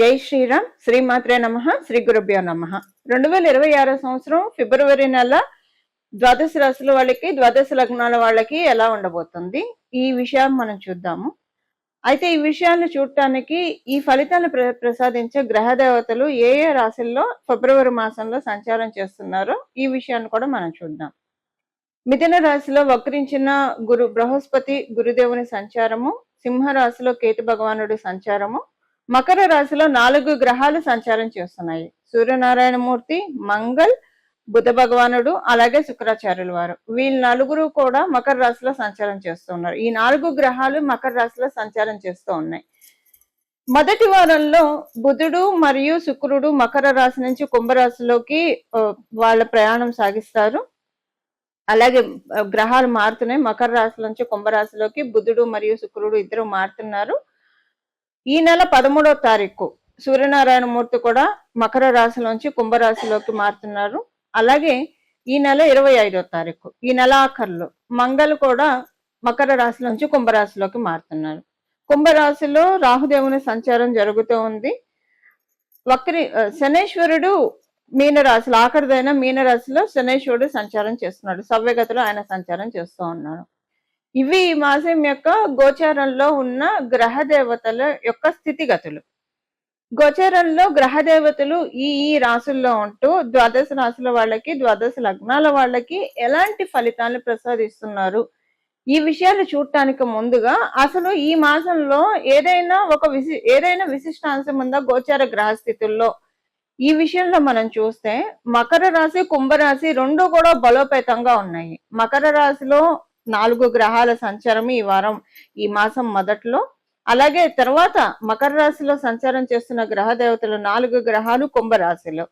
జై శ్రీరామ్. శ్రీమాత్రే నమ. శ్రీ గురుభ్యో నమ. 2026 సంవత్సరం ఫిబ్రవరి నెల ద్వాదశ రాశుల వాళ్ళకి, ద్వాదశ లగ్నాల వాళ్ళకి ఎలా ఉండబోతుంది, ఈ విషయాన్ని మనం చూద్దాము. అయితే ఈ విషయాన్ని చూడటానికి ఈ ఫలితాన్ని ప్రసాదించే గ్రహ దేవతలు ఏ ఏ రాశుల్లో ఫిబ్రవరి మాసంలో సంచారం చేస్తున్నారో ఈ విషయాన్ని కూడా మనం చూద్దాం. మిథున రాశిలో వక్రించిన బృహస్పతి గురుదేవుని సంచారము, సింహ రాశిలో కేతు భగవానుడి సంచారము, మకర రాశిలో 4 గ్రహాలు సంచారం చేస్తున్నాయి. సూర్యనారాయణమూర్తి, మంగళ్, బుధ భగవానుడు, అలాగే శుక్రాచార్యుల వారు. వీళ్ళు నలుగురు కూడా మకర రాశిలో సంచారం చేస్తున్నారు. ఈ 4 గ్రహాలు మకర రాశిలో సంచారం చేస్తూ ఉన్నాయి. మొదటి వారంలో బుధుడు మరియు శుక్రుడు మకర రాశి నుంచి కుంభరాశిలోకి వాళ్ళ ప్రయాణం సాగిస్తారు. అలాగే గ్రహాలు మారుతున్నాయి. మకర రాశి నుంచి కుంభరాశిలోకి బుధుడు మరియు శుక్రుడు ఇద్దరు మారుతున్నారు. ఈ నెల 13వ తారీఖు సూర్యనారాయణమూర్తి కూడా మకర రాశిలోంచి కుంభరాశిలోకి మారుతున్నారు. అలాగే ఈ నెల 25వ తారీఖు, ఈ నెల ఆఖర్లో మంగళ కూడా మకర రాశి నుంచి కుంభరాశిలోకి మారుతున్నారు. కుంభరాశిలో రాహుదేవుని సంచారం జరుగుతూ ఉంది. శనేశ్వరుడు మీనరాశిలో, ఆఖరిదైన మీనరాశిలో శనేశ్వరుడు సంచారం చేస్తున్నాడు. సవ్యగతిలో ఆయన సంచారం చేస్తూ ఉన్నాడు. ఇవి ఈ మాసం యొక్క గోచారంలో ఉన్న గ్రహ దేవతల యొక్క స్థితిగతులు. గోచారంలో గ్రహ దేవతలు ఈ రాశుల్లో ఉంటూ ద్వాదశ రాశుల వాళ్ళకి, ద్వాదశ లగ్నాల వాళ్ళకి ఎలాంటి ఫలితాలను ప్రసాదిస్తున్నారు, ఈ విషయాలు చూడటానికి ముందుగా అసలు ఈ మాసంలో ఏదైనా విశిష్టాంశం ఉందా గోచార గ్రహ స్థితుల్లో, ఈ విషయంలో మనం చూస్తే మకర రాశి, కుంభరాశి రెండు కూడా బలోపేతంగా ఉన్నాయి. మకర రాశిలో 4 గ్రహాల సంచారం ఈ మాసం మొదట్లో, అలాగే తర్వాత మకర రాశిలో సంచారం చేస్తున్న గ్రహ దేవతలు 4 గ్రహాలు కుంభరాశిలో.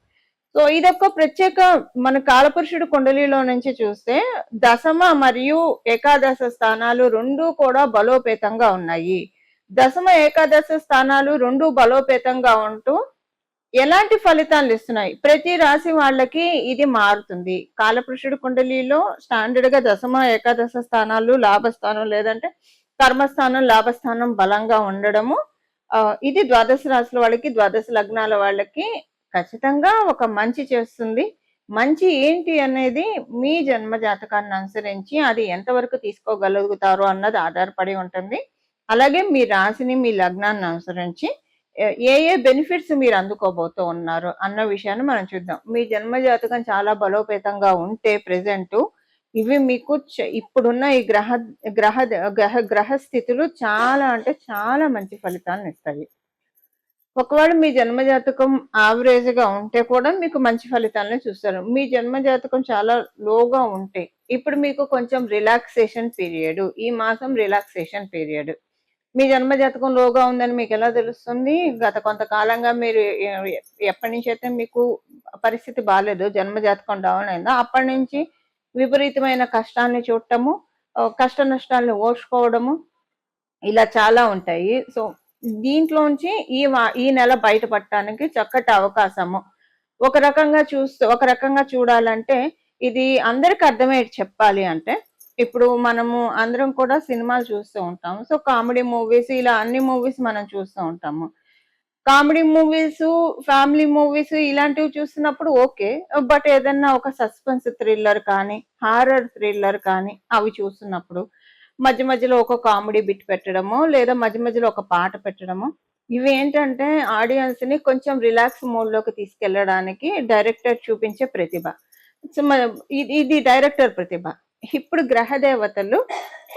సో ఇదొక ప్రత్యేక మన కాలపురుషుడు కుండలిలో నుంచి చూస్తే దశమ మరియు ఏకాదశ స్థానాలు రెండు కూడా బలోపేతంగా ఉన్నాయి. దశమ ఏకాదశ స్థానాలు రెండు బలోపేతంగా ఉంటూ ఎలాంటి ఫలితాలు ఇస్తున్నాయి, ప్రతి రాశి వాళ్ళకి ఇది మారుతుంది. కాలపురుషుడు కుండలిలో స్టాండర్డ్ గా దశమ ఏకాదశ స్థానాలు లాభస్థానం లేదంటే కర్మస్థానం లాభస్థానం బలంగా ఉండడము, ఇది ద్వాదశ రాశుల వాళ్ళకి, ద్వాదశ లగ్నాల వాళ్ళకి ఖచ్చితంగా ఒక మంచి చేస్తుంది. మంచి ఏంటి అనేది మీ జన్మ జాతకాన్ని అనుసరించి అది ఎంతవరకు తీసుకోగలుగుతారో అన్నది ఆధారపడి ఉంటుంది. అలాగే మీ రాశిని, మీ లగ్నాన్ని అనుసరించి ఏ బెనిఫిట్స్ మీరు అందుకోబోతూ ఉన్నారు అన్న విషయాన్ని మనం చూద్దాం. మీ జన్మ జాతకం చాలా బలోపేతంగా ఉంటే ప్రెసెంట్ ఇవి మీకు ఇప్పుడున్న ఈ గ్రహ స్థితులు చాలా అంటే చాలా మంచి ఫలితాలను ఇస్తాయి. ఒకవేళ మీ జన్మ జాతకం యావరేజ్ గా ఉంటే కూడా మీకు మంచి ఫలితాలను చూస్తారు. మీ జన్మ జాతకం చాలా లోగా ఉంటే ఇప్పుడు మీకు కొంచెం రిలాక్సేషన్ పీరియడ్, ఈ మాసం రిలాక్సేషన్ పీరియడ్. మీ జన్మ జాతకం లోగా ఉందని మీకు ఎలా తెలుస్తుంది? గత కొంతకాలంగా మీరు ఎప్పటి నుంచి అయితే మీకు పరిస్థితి బాగాలేదు, జన్మ జాతకం డౌన్ అయిందో అప్పటి నుంచి విపరీతమైన కష్టాన్ని చూడటము, కష్ట నష్టాలను ఓర్చుకోవడము, ఇలా చాలా ఉంటాయి. సో దీంట్లోంచి ఈ నెల బయటపడటానికి చక్కటి అవకాశము. ఒక రకంగా చూడాలంటే ఇది అందరికి అర్థమయ్యేది చెప్పాలి అంటే, ఇప్పుడు మనము అందరం కూడా సినిమాలు చూస్తూ ఉంటాము. సో కామెడీ మూవీస్, ఇలా అన్ని మూవీస్ మనం చూస్తూ ఉంటాము. కామెడీ మూవీస్, ఫ్యామిలీ మూవీస్ ఇలాంటివి చూస్తున్నప్పుడు ఓకే, బట్ ఏదన్నా ఒక సస్పెన్స్ థ్రిల్లర్ కానీ, హారర్ థ్రిల్లర్ కానీ అవి చూస్తున్నప్పుడు మధ్య మధ్యలో ఒక కామెడీ బిట్ పెట్టడము, లేదా మధ్య మధ్యలో ఒక పాట పెట్టడము, ఇవి ఏంటంటే ఆడియన్స్ ని కొంచెం రిలాక్స్ మోడ్ లోకి తీసుకెళ్లడానికి డైరెక్టర్ చూపించే ప్రతిభ. ఇది డైరెక్టర్ ప్రతిభ. ఇప్పుడు గ్రహ దేవతలు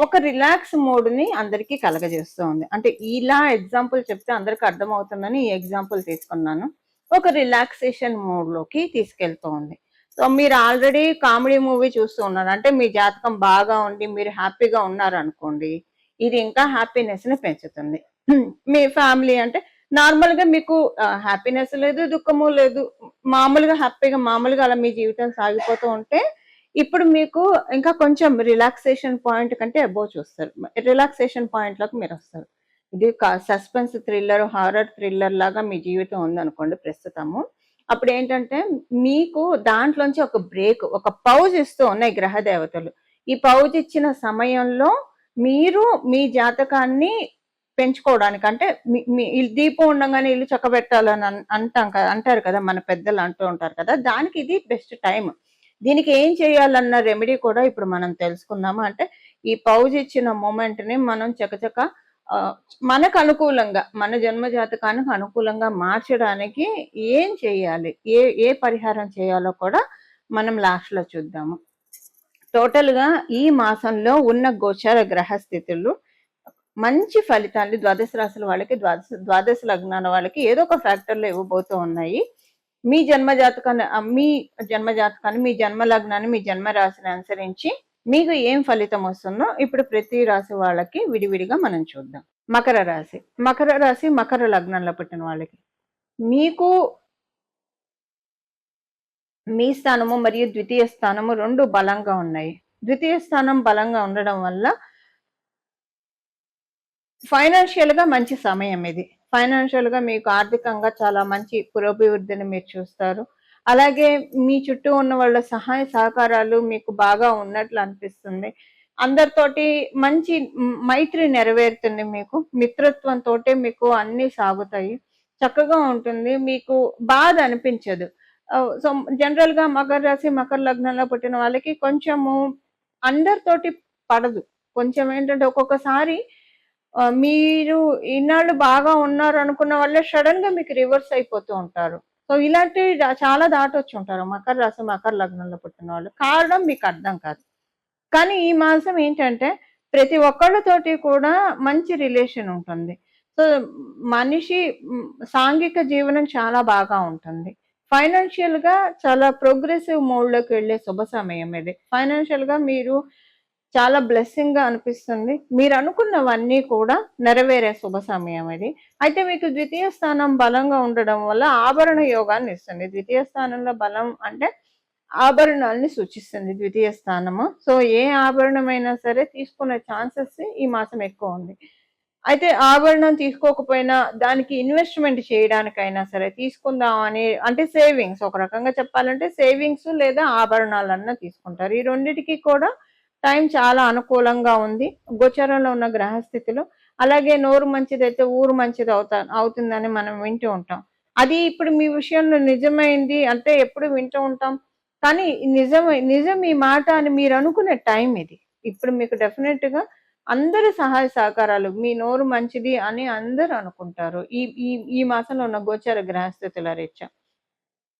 ఒక రిలాక్స్ మోడ్ ని అందరికీ కలగజేస్తూ ఉంది. అంటే ఇలా ఎగ్జాంపుల్ చెప్తే అందరికి అర్థమవుతుందని ఈ ఎగ్జాంపుల్ తీసుకున్నాను. ఒక రిలాక్సేషన్ మోడ్ లోకి తీసుకెళ్తూ ఉంది. సో మీరు ఆల్రెడీ కామెడీ మూవీ చూస్తూ ఉన్నారు అంటే మీ జాతకం బాగా ఉండి మీరు హ్యాపీగా ఉన్నారు అనుకోండి, ఇది ఇంకా హ్యాపీనెస్ ని పెంచుతుంది. మీ ఫ్యామిలీ అంటే నార్మల్ గా మీకు హ్యాపీనెస్ లేదు, దుఃఖము లేదు, మామూలుగా అలా మీ జీవితం సాగిపోతూ ఉంటే ఇప్పుడు మీకు ఇంకా కొంచెం రిలాక్సేషన్ పాయింట్ కంటే అబోవ్ చూస్తారు. రిలాక్సేషన్ పాయింట్ లోకి మీరు వస్తారు. ఇది సస్పెన్స్ థ్రిల్లర్, హారర్ థ్రిల్లర్ లాగా మీ జీవితం ఉందనుకోండి ప్రస్తుతము. అప్పుడు ఏంటంటే మీకు దాంట్లోంచి ఒక బ్రేక్, ఒక పౌజ్ ఇస్తూ ఉన్నాయి గ్రహ దేవతలు. ఈ పౌజ్ ఇచ్చిన సమయంలో మీరు మీ జాతకాన్ని పెంచుకోవడానికి. అంటే మీ దీపం ఉండంగానే ఇల్లు చక్కబెట్టాలని అంటారు కదా, మన పెద్దలు అంటూ ఉంటారు కదా, దానికి ఇది బెస్ట్ టైం. దీనికి ఏం చేయాలన్న రెమెడీ కూడా ఇప్పుడు మనం తెలుసుకుందాము. అంటే ఈ పౌజ్ ఇచ్చిన మూమెంట్ ని మనం చకచక మనకు అనుకూలంగా, మన జన్మ జాతకానికి అనుకూలంగా మార్చడానికి ఏం చేయాలి, ఏ ఏ పరిహారం చేయాలో కూడా మనం లాస్ట్ లో చూద్దాము. టోటల్ గా ఈ మాసంలో ఉన్న గోచార గ్రహ స్థితులు మంచి ఫలితాన్ని ద్వాదశ రాశుల వాళ్ళకి, ద్వాదశ లగ్నాల వాళ్ళకి ఏదో ఒక ఫ్యాక్టర్లో ఇవ్వబోతూ ఉన్నాయి. మీ జన్మ జాతకాన్ని, మీ జన్మ లగ్నాన్ని, మీ జన్మ రాశిని అనుసరించి మీకు ఏం ఫలితం వస్తుందో ఇప్పుడు ప్రతి రాశి వాళ్ళకి విడివిడిగా మనం చూద్దాం. మకర రాశి, మకర లగ్నంలో పుట్టిన వాళ్ళకి మీకు మీ స్థానము మరియు ద్వితీయ స్థానము రెండు బలంగా ఉన్నాయి. ద్వితీయ స్థానం బలంగా ఉండడం వల్ల ఫైనాన్షియల్ గా మంచి సమయం ఇది. ఫైనాన్షియల్ గా మీకు ఆర్థికంగా చాలా మంచి పురోభివృద్ధిని మీరు చూస్తారు. అలాగే మీ చుట్టూ ఉన్న వాళ్ళ సహాయ సహకారాలు మీకు బాగా ఉన్నట్లు అనిపిస్తుంది. అందరితోటి మంచి మైత్రి నెరవేరుతుంది. మీకు మిత్రత్వంతో మీకు అన్ని సాగుతాయి, చక్కగా ఉంటుంది, మీకు బాధ అనిపించదు. సో జనరల్ గా మకర రాశి, మకర లగ్నంలో పుట్టిన వాళ్ళకి కొంచెము అందరితోటి పడదు. కొంచెం ఏంటంటే ఒక్కొక్కసారి మీరు ఇన్నాళ్ళు బాగా ఉన్నారు అనుకున్న వాళ్ళే సడన్ గా మీకు రివర్స్ అయిపోతూ ఉంటారు. సో ఇలాంటి చాలా దాటొచ్చి ఉంటారు మకర రాశి, మకర లగ్నంలో పుట్టిన వాళ్ళు. కారణం మీకు అర్థం కాదు. కానీ ఈ మాసం ఏంటంటే ప్రతి ఒక్కళ్ళతోటి కూడా మంచి రిలేషన్ ఉంటుంది. సో మనిషి సాంఘిక జీవనం చాలా బాగా ఉంటుంది. ఫైనాన్షియల్ గా చాలా ప్రోగ్రెసివ్ మోడ్ లోకి వెళ్లే శుభ సమయం ఇది. ఫైనాన్షియల్ గా మీరు చాలా బ్లెస్సింగ్ గా అనిపిస్తుంది. మీరు అనుకున్నవన్నీ కూడా నెరవేరే శుభ సమయం ఇది. అయితే మీకు ద్వితీయ స్థానం బలంగా ఉండడం వల్ల ఆభరణ యోగాన్ని ఇస్తుంది. ద్వితీయ స్థానంలో బలం అంటే ఆభరణాలని సూచిస్తుంది ద్వితీయ స్థానము. సో ఏ ఆభరణమైనా సరే తీసుకునే ఛాన్సెస్ ఈ మాసం ఎక్కువ ఉంది. అయితే ఆభరణం తీసుకోకపోయినా దానికి ఇన్వెస్ట్మెంట్ చేయడానికైనా సరే తీసుకుందామని, అంటే సేవింగ్స్, ఒక రకంగా చెప్పాలంటే సేవింగ్స్ లేదా ఆభరణాలన్నా తీసుకుంటారు. ఈ రెండింటికి కూడా టైం చాలా అనుకూలంగా ఉంది గోచరంలో ఉన్న గ్రహస్థితిలో. అలాగే నోరు మంచిదైతే ఊరు మంచిది అవుతుందని మనం వింటూ ఉంటాం. అది ఇప్పుడు మీ విషయంలో నిజమైంది అంటే ఎప్పుడు వింటూ ఉంటాం, కానీ నిజం ఈ మాట అని మీరు అనుకునే టైం ఇది. ఇప్పుడు మీకు డెఫినెట్ గా అందరి సహాయ సహకారాలు, మీ నోరు మంచిది అని అందరూ అనుకుంటారు ఈ ఈ ఈ మాసంలో ఉన్న గోచర గ్రహస్థితుల రీత్యా.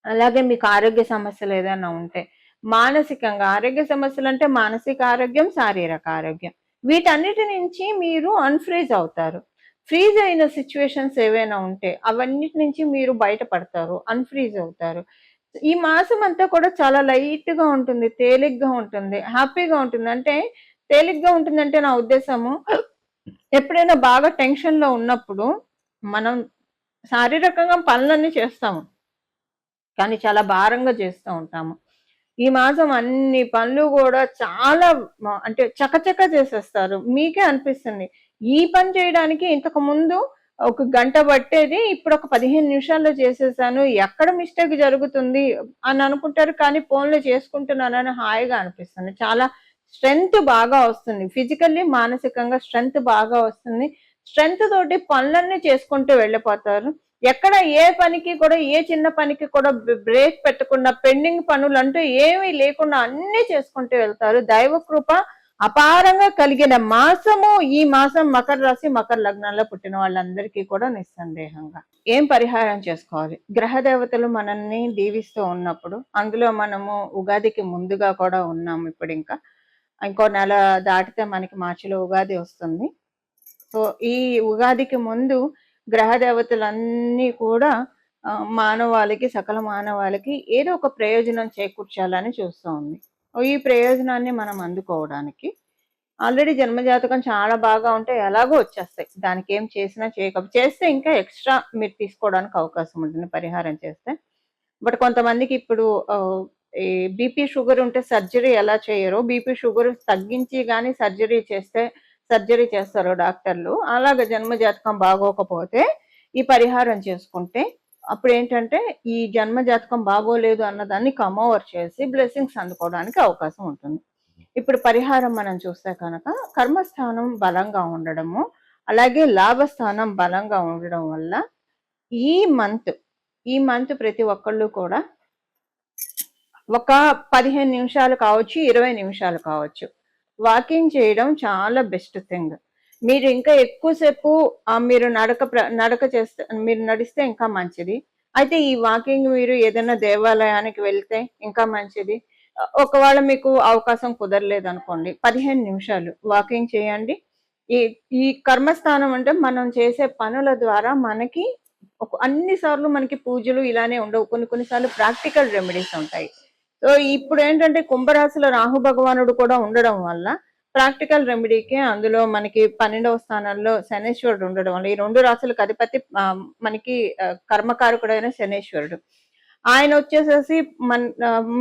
అలాగే మీకు ఆరోగ్య సమస్యలు ఏదైనా ఉంటే, మానసికంగా ఆరోగ్య సమస్యలు అంటే మానసిక ఆరోగ్యం, శారీరక ఆరోగ్యం, వీటన్నిటి నుంచి మీరు అన్ఫ్రీజ్ అవుతారు. ఫ్రీజ్ అయిన సిచ్యువేషన్స్ ఏవైనా ఉంటే అవన్నిటి నుంచి మీరు బయటపడతారు, అన్ఫ్రీజ్ అవుతారు. ఈ మాసం అంతా కూడా చాలా లైట్ గా ఉంటుంది, తేలిగ్గా ఉంటుంది, హ్యాపీగా ఉంటుంది. అంటే తేలిగ్గా ఉంటుందంటే నా ఉద్దేశము, ఎప్పుడైనా బాగా టెన్షన్ లో ఉన్నప్పుడు మనం శారీరకంగా పనులన్నీ చేస్తాము, కానీ చాలా భారంగా చేస్తూ ఉంటాము. ఈ మాసం అన్ని పనులు కూడా చాలా అంటే చకచక చేసేస్తారు. మీకే అనిపిస్తుంది ఈ పని చేయడానికి ఇంతకు ముందు ఒక గంట పట్టేది ఇప్పుడు ఒక 15 నిమిషాల్లో చేసేసాను, ఎక్కడ మిస్టేక్ జరుగుతుంది అని అనుకుంటారు. కానీ ఫోన్లో చేసుకుంటున్నానని హాయిగా అనిపిస్తుంది. చాలా స్ట్రెంగ్త్ బాగా వస్తుంది, ఫిజికల్లీ మానసికంగా స్ట్రెంగ్త్ బాగా వస్తుంది. స్ట్రెంగ్త్ తోటి పనులన్నీ చేసుకుంటూ వెళ్ళిపోతారు. ఎక్కడ ఏ పనికి కూడా, ఏ చిన్న పనికి కూడా బ్రేక్ పెట్టకుండా, పెండింగ్ పనులు అంటూ ఏమీ లేకుండా అన్ని చేసుకుంటూ వెళ్తారు. దైవ కృప అపారంగా కలిగిన మాసము ఈ మాసం మకర రాశి, మకర లగ్నాల్లో పుట్టిన వాళ్ళందరికీ కూడా నిస్సందేహంగా. ఏం పరిహారం చేసుకోవాలి? గ్రహ దేవతలు మనల్ని దీవిస్తూ ఉన్నప్పుడు, అందులో మనము ఉగాదికి ముందుగా కూడా ఉన్నాము. ఇప్పుడు ఇంకో నెల దాటితే మనకి మార్చిలో ఉగాది వస్తుంది. సో ఈ ఉగాదికి ముందు గ్రహ దేవతలన్నీ కూడా మానవాళికి, సకల మానవాళికి ఏదో ఒక ప్రయోజనం చేకూర్చాలని చూస్తూ ఉంది. ఈ ప్రయోజనాన్ని మనం అందుకోవడానికి ఆల్రెడీ జన్మజాతకం చాలా బాగా ఉంటే ఎలాగో వచ్చేస్తాయి. దానికి ఏం చేసినా చేస్తే ఇంకా ఎక్స్ట్రా మీరు తీసుకోవడానికి అవకాశం ఉంటుంది పరిహారం చేస్తే. బట్ కొంతమందికి ఇప్పుడు ఈ బీపీ షుగర్ ఉంటే సర్జరీ ఎలా చేయరో, బీపీ షుగర్ తగ్గించి కానీ సర్జరీ చేస్తారు డాక్టర్లు. అలాగ జన్మజాతకం బాగోకపోతే ఈ పరిహారం చేసుకుంటే అప్పుడు ఏంటంటే ఈ జన్మజాతకం బాగోలేదు అన్నదాన్ని కమ్ ఓవర్ చేసి బ్లెస్సింగ్స్ అందుకోవడానికి అవకాశం ఉంటుంది. ఇప్పుడు పరిహారం మనం చూస్తే కనుక కర్మస్థానం బలంగా ఉండడము, అలాగే లాభస్థానం బలంగా ఉండడం వల్ల ఈ మంత్ ప్రతి ఒక్కళ్ళు కూడా ఒక 15 నిమిషాలు కావచ్చు, 20 నిమిషాలు కావచ్చు, వాకింగ్ చేయడం చాలా బెస్ట్ థింగ్. మీరు ఇంకా ఎక్కువసేపు మీరు మీరు నడిస్తే ఇంకా మంచిది. అయితే ఈ వాకింగ్ మీరు ఏదైనా దేవాలయానికి వెళ్తే ఇంకా మంచిది. ఒకవేళ మీకు అవకాశం కుదరలేదనుకోండి, 15 నిమిషాలు వాకింగ్ చేయండి. ఈ ఈ కర్మస్థానం అంటే మనం చేసే పనుల ద్వారా మనకి అన్ని సార్లు మనకి పూజలు ఇలానే ఉండవు. కొన్నిసార్లు ప్రాక్టికల్ రెమెడీస్ ఉంటాయి. సో ఇప్పుడు ఏంటంటే కుంభరాశిలో రాహు భగవానుడు కూడా ఉండడం వల్ల ప్రాక్టికల్ రెమెడీకి అందులో మనకి 12వ స్థానంలో శనేశ్వరుడు ఉండడం వల్ల, ఈ 2 రాశులకు అధిపతి మనకి కర్మకారకుడైన శనేశ్వరుడు. ఆయన వచ్చేసేసి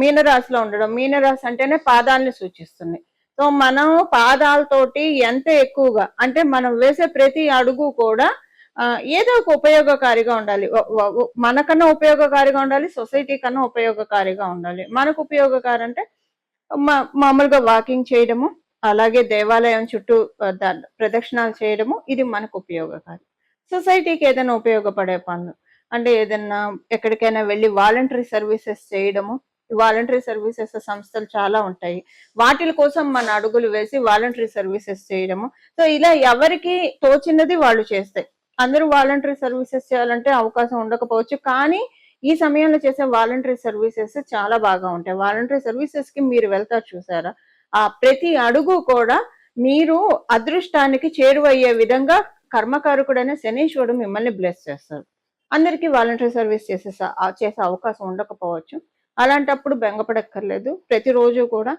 మీనరాశిలో ఉండడం. మీనరాశి అంటేనే పాదాలని సూచిస్తుంది. సో మనం పాదాలతోటి ఎంత ఎక్కువగా అంటే మనం వేసే ప్రతి అడుగు కూడా ఏదో ఒక ఉపయోగకారిగా ఉండాలి. మనకన్నా ఉపయోగకారిగా ఉండాలి, సొసైటీ కన్నా ఉపయోగకారిగా ఉండాలి. మనకు ఉపయోగకారి అంటే మామూలుగా వాకింగ్ చేయడము, అలాగే దేవాలయం చుట్టూ ప్రదక్షిణాలు చేయడము, ఇది మనకు ఉపయోగకారి. సొసైటీకి ఏదైనా ఉపయోగపడే పనులు అంటే ఏదైనా ఎక్కడికైనా వెళ్ళి వాలంటరీ సర్వీసెస్ చేయడము. వాలంటరీ సర్వీసెస్ సంస్థలు చాలా ఉంటాయి, వాటి కోసం మన అడుగులు వేసి వాలంటరీ సర్వీసెస్ చేయడము. సో ఇలా ఎవరికి తోచినది వాళ్ళు చేస్తే, అందరూ వాలంటరీ సర్వీసెస్ చేయాలంటే అవకాశం ఉండకపోవచ్చు, కానీ ఈ సమయంలో చేసే వాలంటరీ సర్వీసెస్ చాలా బాగా ఉంటాయి. వాలంటరీ సర్వీసెస్ కి మీరు వెళ్తారు చూసారా, ఆ ప్రతి అడుగు కూడా మీరు అదృష్టానికి చేరువయ్యే విధంగా కర్మకారకుడైన శనీశ్వరుడు మిమ్మల్ని బ్లెస్ చేస్తారు. అందరికీ వాలంటరీ సర్వీస్ చేసే అవకాశం ఉండకపోవచ్చు. అలాంటప్పుడు బెంగపడక్కర్లేదు. ప్రతిరోజు కూడా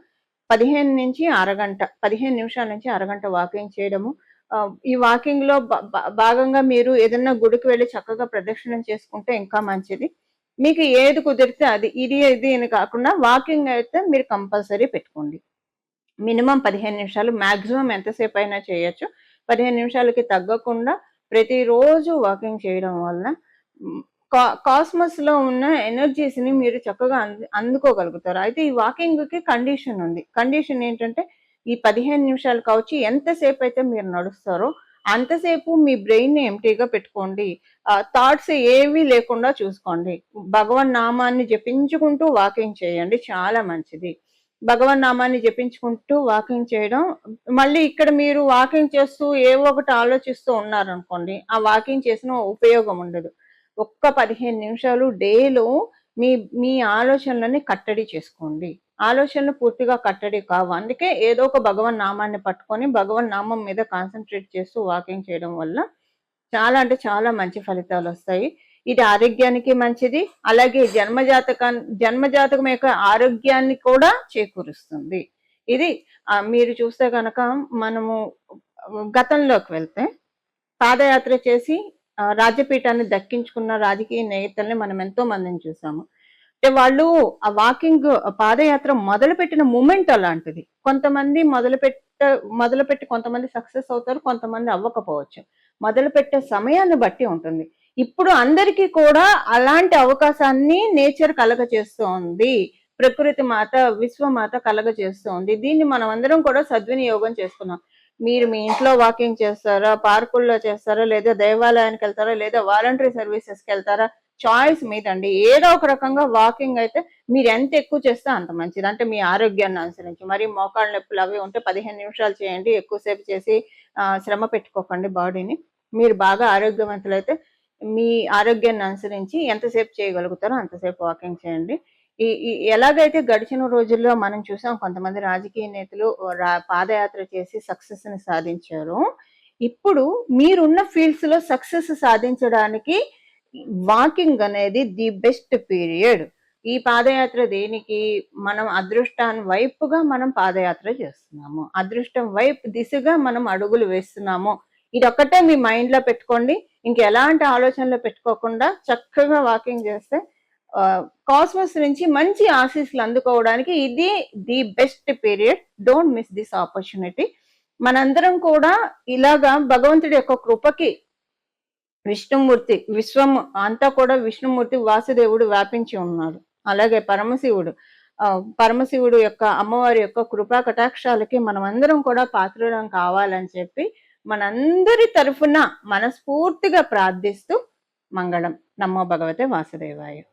15 నిమిషాల నుంచి అరగంట వాకింగ్ చేయడము. ఈ వాకింగ్ లో భాగంగా మీరు ఏదైనా గుడికి వెళ్ళి చక్కగా ప్రదక్షిణం చేసుకుంటే ఇంకా మంచిది. మీకు ఏది కుదిరితే అది, ఇది అని కాకుండా వాకింగ్ అయితే మీరు కంపల్సరీ పెట్టుకోండి. మినిమం 15 నిమిషాలు, మాక్సిమం ఎంతసేపు అయినా చేయొచ్చు. 15 నిమిషాలకి తగ్గకుండా ప్రతిరోజు వాకింగ్ చేయడం వల్ల కాస్మస్ లో ఉన్న ఎనర్జీస్ ని మీరు చక్కగా అందుకోగలుగుతారు. అయితే ఈ వాకింగ్ కి కండిషన్ ఉంది. కండిషన్ ఏంటంటే ఈ 15 నిమిషాలు కావచ్చు, ఎంతసేపు అయితే మీరు నడుస్తారో అంతసేపు మీ బ్రెయిన్ ని ఎంటీగా పెట్టుకోండి. థాట్స్ ఏవి లేకుండా చూసుకోండి. భగవన్ నామాన్ని జపించుకుంటూ వాకింగ్ చేయండి, చాలా మంచిది. భగవన్ నామాన్ని జపించుకుంటూ వాకింగ్ చేయడం. మళ్ళీ ఇక్కడ మీరు వాకింగ్ చేస్తూ ఏవో ఒకటి ఆలోచిస్తూ ఉన్నారనుకోండి, ఆ వాకింగ్ చేసిన ఉపయోగం ఉండదు. ఒక్క 15 నిమిషాలు డేలో మీ ఆలోచనలని కట్టడి చేసుకోండి. ఆలోచనలు పూర్తిగా కట్టడి కావు. అందుకే ఏదో ఒక భగవన్ నామాన్ని పట్టుకొని భగవన్ నామం మీద కాన్సన్ట్రేట్ చేస్తూ వాకింగ్ చేయడం వల్ల చాలా అంటే చాలా మంచి ఫలితాలు వస్తాయి. ఇది ఆరోగ్యానికి మంచిది, అలాగే జన్మజాతకం యొక్క ఆరోగ్యాన్ని కూడా చేకూరుస్తుంది. ఇది మీరు చూస్తే కనుక మనము గతంలోకి వెళ్తే పాదయాత్ర చేసి రాజ్యపీఠాన్ని దక్కించుకున్న రాజకీయ నేతల్ని మనం ఎంతో మందిని చూసాము. అంటే వాళ్ళు ఆ వాకింగ్ పాదయాత్ర మొదలుపెట్టిన మూమెంట్ అలాంటిది. కొంతమంది మొదలుపెట్టి కొంతమంది సక్సెస్ అవుతారు, కొంతమంది అవ్వకపోవచ్చు. మొదలుపెట్టే సమయాన్ని బట్టి ఉంటుంది. ఇప్పుడు అందరికీ కూడా అలాంటి అవకాశాన్ని నేచర్ కలగజేస్తోంది, ప్రకృతి మాత, విశ్వమాత కలగజేస్తోంది. దీన్ని మనం అందరం కూడా సద్వినియోగం చేసుకున్నాం. మీరు మీ ఇంట్లో వాకింగ్ చేస్తారా, పార్కుల్లో చేస్తారా, లేదా దేవాలయానికి వెళ్తారా, లేదా వాలంటరీ సర్వీసెస్కి వెళ్తారా, చాయిస్ మీదండి. ఏదో ఒక రకంగా వాకింగ్ అయితే మీరు ఎంత ఎక్కువ చేస్తే అంత మంచిది. అంటే మీ ఆరోగ్యాన్ని అనుసరించి. మరి మోకాళ్ళ నొప్పులు అవి ఉంటే 15 నిమిషాలు చేయండి, ఎక్కువసేపు చేసి శ్రమ పెట్టుకోకండి బాడీని. మీరు బాగా ఆరోగ్యవంతులైతే మీ ఆరోగ్యాన్ని అనుసరించి ఎంతసేపు చేయగలుగుతారో అంతసేపు వాకింగ్ చేయండి. ఎలాగైతే గడిచిన రోజుల్లో మనం చూసాం కొంతమంది రాజకీయ నేతలు పాదయాత్ర చేసి సక్సెస్ ని సాధించారు. ఇప్పుడు మీరున్న ఫీల్డ్స్ లో సక్సెస్ సాధించడానికి వాకింగ్ అనేది ది బెస్ట్ పీరియడ్. ఈ పాదయాత్ర దేనికి? మనం అదృష్టాన్ని వైపుగా మనం పాదయాత్ర చేస్తున్నాము, అదృష్టం వైపు దిశగా మనం అడుగులు వేస్తున్నాము. ఇదొక్కటే మీ మైండ్ లో పెట్టుకోండి. ఇంకెలాంటి ఆలోచనలు పెట్టుకోకుండా చక్కగా వాకింగ్ చేస్తే కాస్మస్ నుంచి మంచి ఆశీస్సులు అందుకోవడానికి ఇది the best period. Don't miss this opportunity. మనందరం కూడా ఇలాగా భగవంతుడి యొక్క కృపకి విష్ణుమూర్తి, విశ్వం అంతా కూడా విష్ణుమూర్తి వాసుదేవుడు వ్యాపించి ఉన్నాడు. అలాగే పరమశివుడు యొక్క అమ్మవారి యొక్క కృపా కటాక్షాలకి మనం అందరం కూడా పాత్రలం కావాలని చెప్పి మనందరి తరఫున మనస్ఫూర్తిగా ప్రార్థిస్తూ మంగళం. నమో భగవతే వాసుదేవాయ.